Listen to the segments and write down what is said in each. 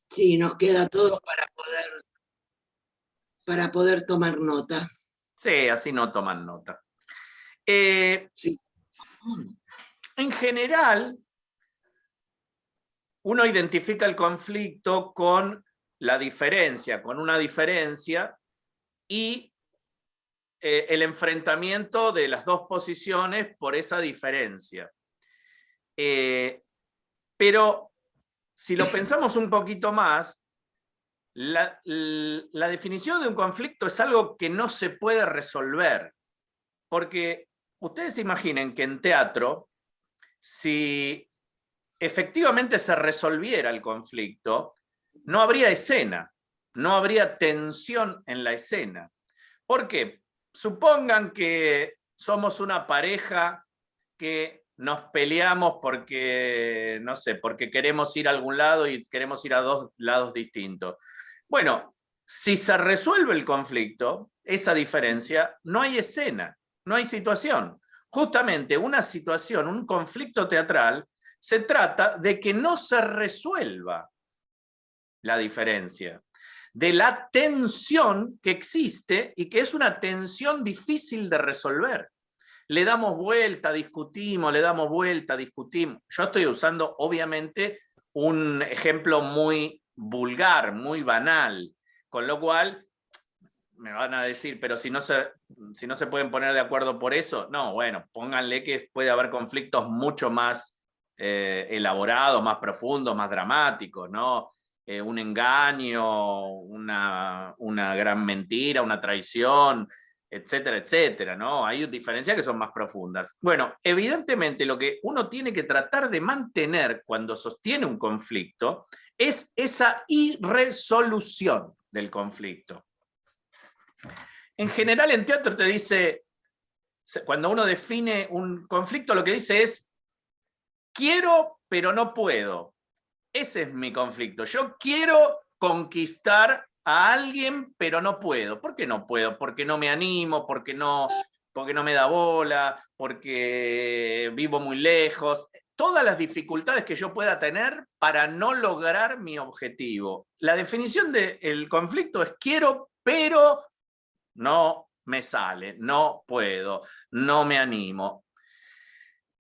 Sí, nos queda todo para poder tomar nota. Sí, así no toman nota. En Sí. general, uno identifica el conflicto con la diferencia, con una diferencia y el enfrentamiento de las dos posiciones por esa diferencia. Pero si lo pensamos un poquito más, la definición de un conflicto es algo que no se puede resolver. Porque ustedes imaginen que en teatro, si efectivamente se resolviera el conflicto, no habría escena, no habría tensión en la escena. ¿Por qué? Supongan que somos una pareja que nos peleamos porque, no sé, porque queremos ir a algún lado y queremos ir a dos lados distintos. Bueno, si se resuelve el conflicto, esa diferencia, no hay escena, no hay situación. Justamente una situación, un conflicto teatral, se trata de que no se resuelva la diferencia, de la tensión que existe y que es una tensión difícil de resolver. Le damos vuelta, discutimos, le damos vuelta, discutimos. Yo estoy usando, obviamente, un ejemplo muy vulgar, muy banal, con lo cual me van a decir, pero si no se pueden poner de acuerdo por eso, no, bueno, pónganle que puede haber conflictos mucho más elaborados, más profundos, más dramáticos, ¿no? Un engaño, una gran mentira, una traición, etcétera, etcétera, ¿no? Hay diferencias que son más profundas. Bueno, evidentemente lo que uno tiene que tratar de mantener cuando sostiene un conflicto es esa irresolución del conflicto. En general, en teatro te dice, cuando uno define un conflicto, lo que dice es, quiero, pero no puedo. Ese es mi conflicto. Yo quiero conquistar a alguien, pero no puedo. ¿Por qué no puedo? Porque no me animo, porque no me da bola, porque vivo muy lejos. Todas las dificultades que yo pueda tener para no lograr mi objetivo. La definición del conflicto es quiero, pero no me sale, no puedo, no me animo.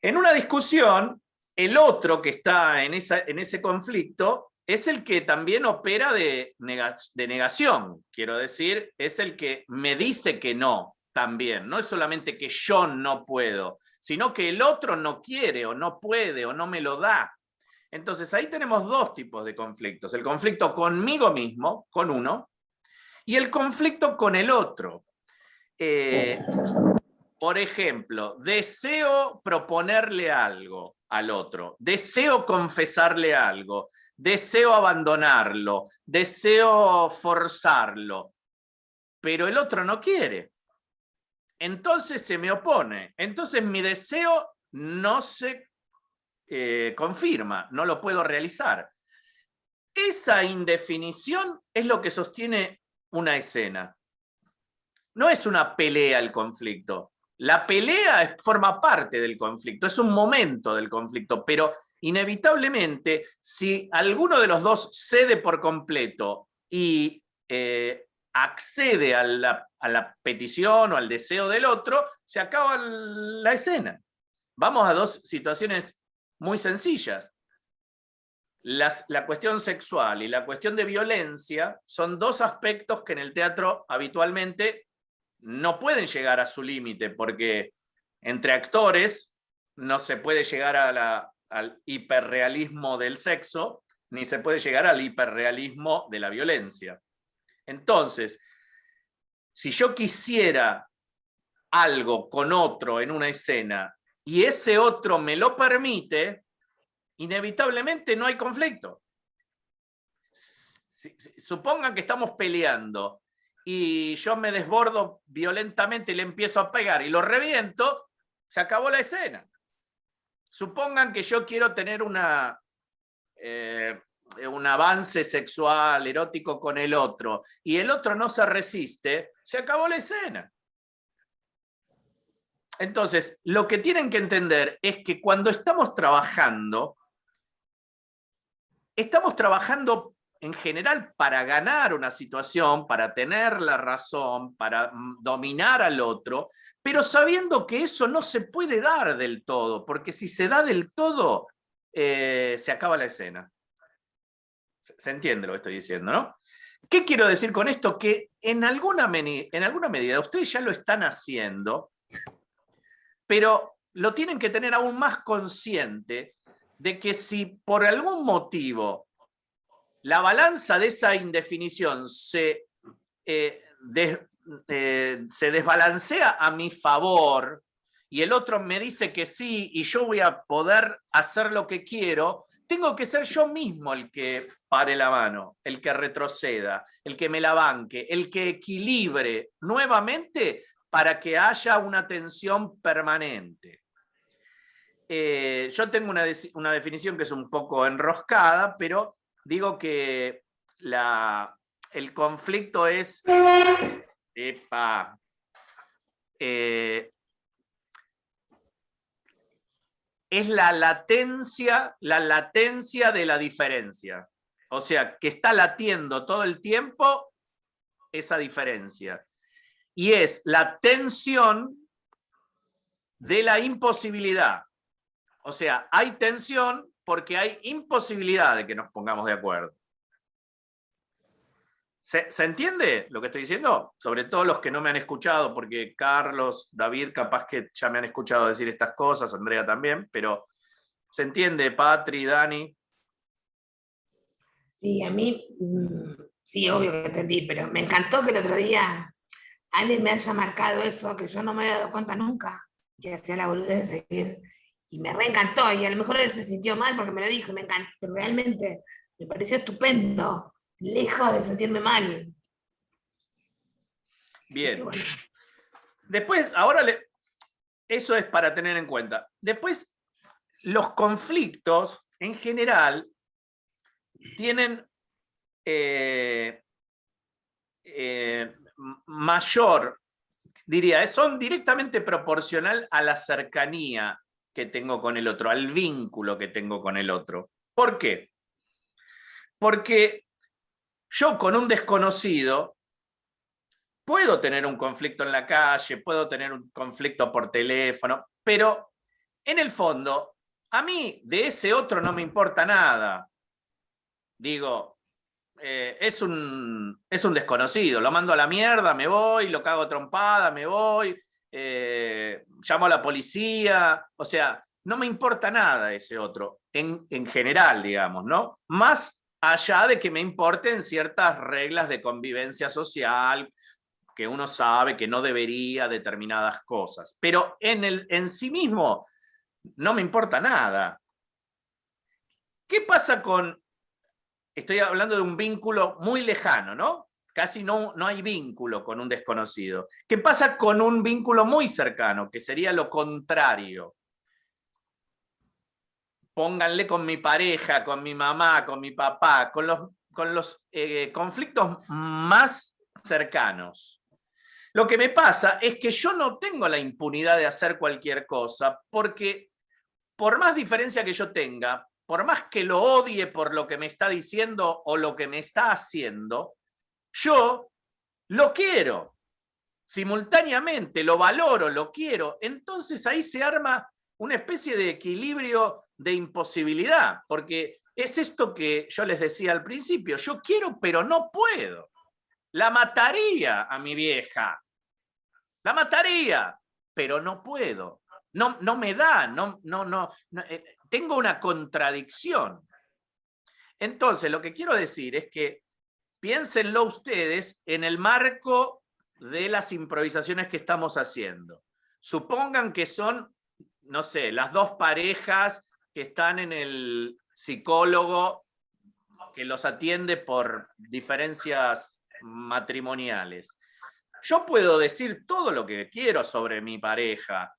En una discusión, el otro que está en ese conflicto es el que también opera de negación, quiero decir, es el que me dice que no también, no es solamente que yo no puedo, sino que el otro no quiere o no puede o no me lo da. Entonces ahí tenemos dos tipos de conflictos, el conflicto conmigo mismo, con uno, y el conflicto con el otro. Por ejemplo, deseo proponerle algo al otro, deseo confesarle algo, deseo abandonarlo, deseo forzarlo, pero el otro no quiere. Entonces se me opone. Entonces mi deseo no se confirma, no lo puedo realizar. Esa indefinición es lo que sostiene una escena. No es una pelea el conflicto. La pelea forma parte del conflicto, es un momento del conflicto, pero inevitablemente, si alguno de los dos cede por completo y accede a la petición o al deseo del otro, se acaba la escena. Vamos a dos situaciones muy sencillas. La cuestión sexual y la cuestión de violencia son dos aspectos que en el teatro habitualmente no pueden llegar a su límite, porque entre actores no se puede llegar al hiperrealismo del sexo, ni se puede llegar al hiperrealismo de la violencia. Entonces, si yo quisiera algo con otro en una escena y ese otro me lo permite, inevitablemente no hay conflicto. Supongan que estamos peleando y yo me desbordo violentamente y le empiezo a pegar y lo reviento, se acabó la escena. Supongan que yo quiero tener un avance sexual, erótico con el otro, y el otro no se resiste, se acabó la escena. Entonces, lo que tienen que entender es que cuando estamos trabajando en general, para ganar una situación, para tener la razón, para dominar al otro, pero sabiendo que eso no se puede dar del todo, porque si se da del todo, se acaba la escena. ¿Se entiende lo que estoy diciendo, no? ¿Qué quiero decir con esto? Que en alguna medida ustedes ya lo están haciendo, pero lo tienen que tener aún más consciente de que si por algún motivo la balanza de esa indefinición se desbalancea a mi favor y el otro me dice que sí y yo voy a poder hacer lo que quiero, tengo que ser yo mismo el que pare la mano, el que retroceda, el que me la banque, el que equilibre nuevamente para que haya una tensión permanente. Yo tengo una definición que es un poco enroscada, pero digo que el conflicto es es la latencia de la diferencia. O sea, que está latiendo todo el tiempo esa diferencia. Y es la tensión de la imposibilidad. O sea, hay tensión porque hay imposibilidad de que nos pongamos de acuerdo. ¿Se entiende lo que estoy diciendo? Sobre todo los que no me han escuchado, porque Carlos, David, capaz que ya me han escuchado decir estas cosas, Andrea también, pero ¿se entiende, Patri, Dani? Sí, a mí, sí, obvio que entendí, pero me encantó que el otro día Ale me haya marcado eso, que yo no me había dado cuenta nunca, que hacía la boludez de seguir, y me reencantó, y a lo mejor él se sintió mal porque me lo dijo, y me encantó, realmente me pareció estupendo, lejos de sentirme mal. Bien. Bueno. Después, ahora eso es para tener en cuenta. Después, los conflictos en general tienen mayor, diría, son directamente proporcional a la cercanía que tengo con el otro, al vínculo que tengo con el otro. ¿Por qué? Porque yo con un desconocido puedo tener un conflicto en la calle, puedo tener un conflicto por teléfono, pero en el fondo, a mí de ese otro no me importa nada. Digo, es un desconocido, lo mando a la mierda, me voy, lo cago trompada, me voy, llamo a la policía, o sea, no me importa nada ese otro, en general, digamos, ¿no? Más allá de que me importen ciertas reglas de convivencia social, que uno sabe que no debería determinadas cosas, pero en sí mismo no me importa nada. ¿Qué pasa con... Estoy hablando de un vínculo muy lejano, ¿no? Casi no hay vínculo con un desconocido. ¿Qué pasa con un vínculo muy cercano, que sería lo contrario? Pónganle con mi pareja, con mi mamá, con mi papá, con los conflictos más cercanos. Lo que me pasa es que yo no tengo la impunidad de hacer cualquier cosa, porque por más diferencia que yo tenga, por más que lo odie por lo que me está diciendo o lo que me está haciendo, yo lo quiero. Simultáneamente lo valoro, lo quiero. Entonces ahí se arma una especie de equilibrio de imposibilidad, porque es esto que yo les decía al principio, yo quiero pero no puedo. La mataría a mi vieja. La mataría, pero no puedo. No me da, tengo una contradicción. Entonces, lo que quiero decir es que piénsenlo ustedes en el marco de las improvisaciones que estamos haciendo. Supongan que son, no sé, las dos parejas que están en el psicólogo que los atiende por diferencias matrimoniales. Yo puedo decir todo lo que quiero sobre mi pareja,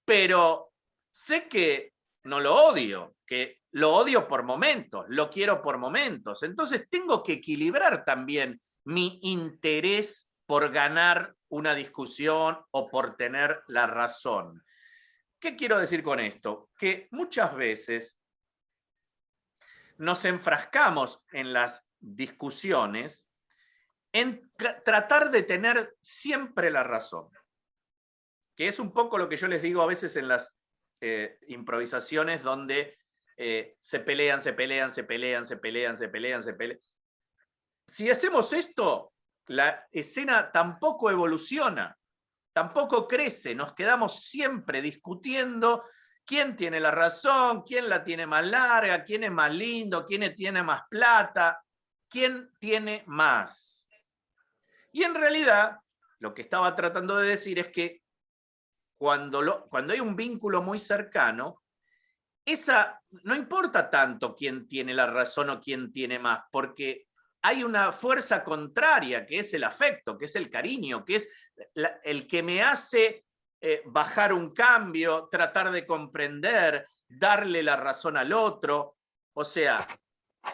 pero sé que no lo odio, que lo odio por momentos, lo quiero por momentos. Entonces tengo que equilibrar también mi interés por ganar una discusión o por tener la razón. ¿Qué quiero decir con esto? Que muchas veces nos enfrascamos en las discusiones en tratar de tener siempre la razón. Que es un poco lo que yo les digo a veces en las improvisaciones donde se pelean. Si hacemos esto, la escena tampoco evoluciona, tampoco crece, nos quedamos siempre discutiendo quién tiene la razón, quién la tiene más larga, quién es más lindo, quién tiene más plata, quién tiene más. Y en realidad, lo que estaba tratando de decir es que cuando hay un vínculo muy cercano, no importa tanto quién tiene la razón o quién tiene más, porque hay una fuerza contraria, que es el afecto, que es el cariño, que es el que me hace bajar un cambio, tratar de comprender, darle la razón al otro. O sea,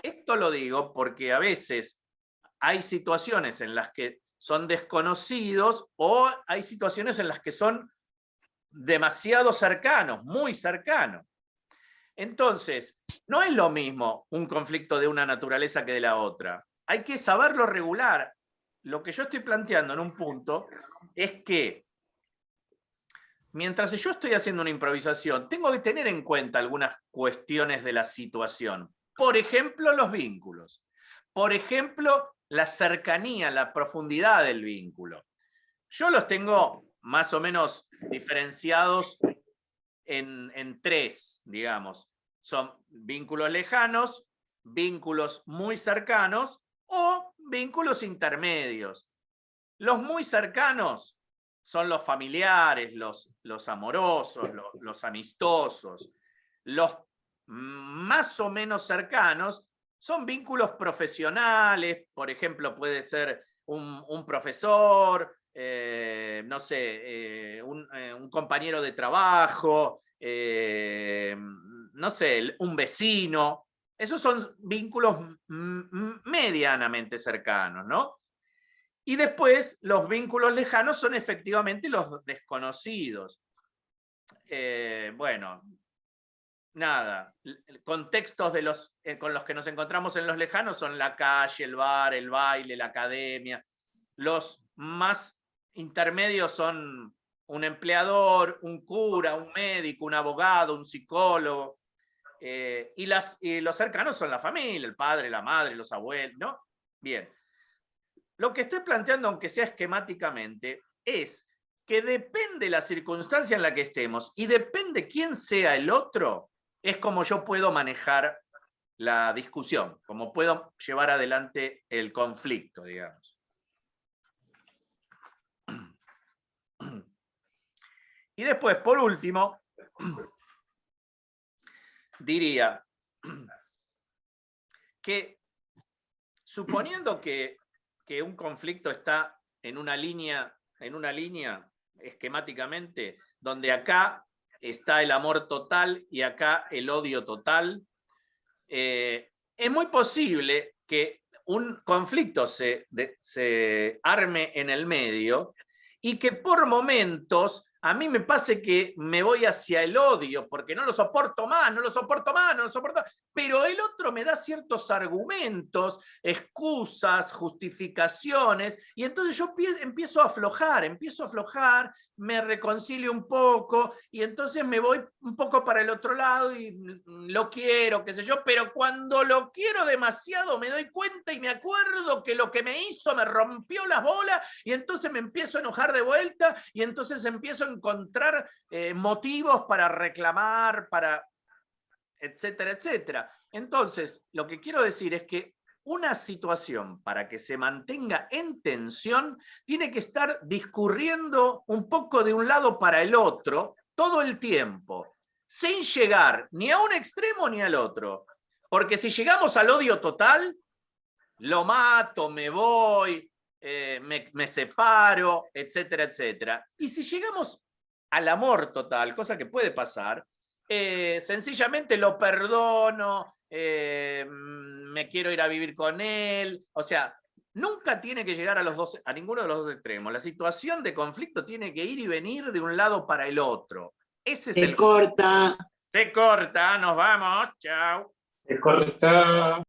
esto lo digo porque a veces hay situaciones en las que son desconocidos o hay situaciones en las que son demasiado cercanos, muy cercanos. Entonces, no es lo mismo un conflicto de una naturaleza que de la otra. Hay que saberlo regular. Lo que yo estoy planteando en un punto es que mientras yo estoy haciendo una improvisación, tengo que tener en cuenta algunas cuestiones de la situación. Por ejemplo, los vínculos. Por ejemplo, la cercanía, la profundidad del vínculo. Yo los tengo más o menos diferenciados en tres, digamos. Son vínculos lejanos, vínculos muy cercanos o vínculos intermedios. Los muy cercanos son los familiares, los amorosos, los amistosos. Los más o menos cercanos son vínculos profesionales, por ejemplo, puede ser un profesor, no sé, un compañero de trabajo, no sé, un vecino. Esos son vínculos medianamente cercanos, ¿no? Y después los vínculos lejanos son efectivamente los desconocidos. Bueno, nada, contextos con los que nos encontramos en los lejanos son la calle, el bar, el baile, la academia. Los más intermedios son un empleador, un cura, un médico, un abogado, un psicólogo. Y los cercanos son la familia, el padre, la madre, los abuelos, ¿no? Bien. Lo que estoy planteando, aunque sea esquemáticamente, es que depende la circunstancia en la que estemos y depende quién sea el otro, es como yo puedo manejar la discusión, como puedo llevar adelante el conflicto, digamos. Y después, por último, diría que suponiendo que un conflicto está en una línea esquemáticamente, donde acá está el amor total y acá el odio total, es muy posible que un conflicto se arme en el medio y que por momentos a mí me pase que me voy hacia el odio, porque no lo soporto más, pero el otro me da ciertos argumentos, excusas, justificaciones, y entonces yo empiezo a aflojar, me reconcilio un poco, y entonces me voy un poco para el otro lado y lo quiero, qué sé yo, pero cuando lo quiero demasiado me doy cuenta y me acuerdo que lo que me hizo me rompió las bolas, y entonces me empiezo a enojar de vuelta, y entonces empiezo a encontrar motivos para reclamar, etcétera, etcétera. Entonces, lo que quiero decir es que una situación, para que se mantenga en tensión, tiene que estar discurriendo un poco de un lado para el otro todo el tiempo, sin llegar ni a un extremo ni al otro. Porque si llegamos al odio total, lo mato, me voy, me separo, etcétera, etcétera. Y si llegamos al amor total, cosa que puede pasar, sencillamente lo perdono, me quiero ir a vivir con él. O sea, nunca tiene que llegar a ninguno de los dos extremos. La situación de conflicto tiene que ir y venir de un lado para el otro. Ese es Se corta. Se corta, nos vamos, chao. Se corta.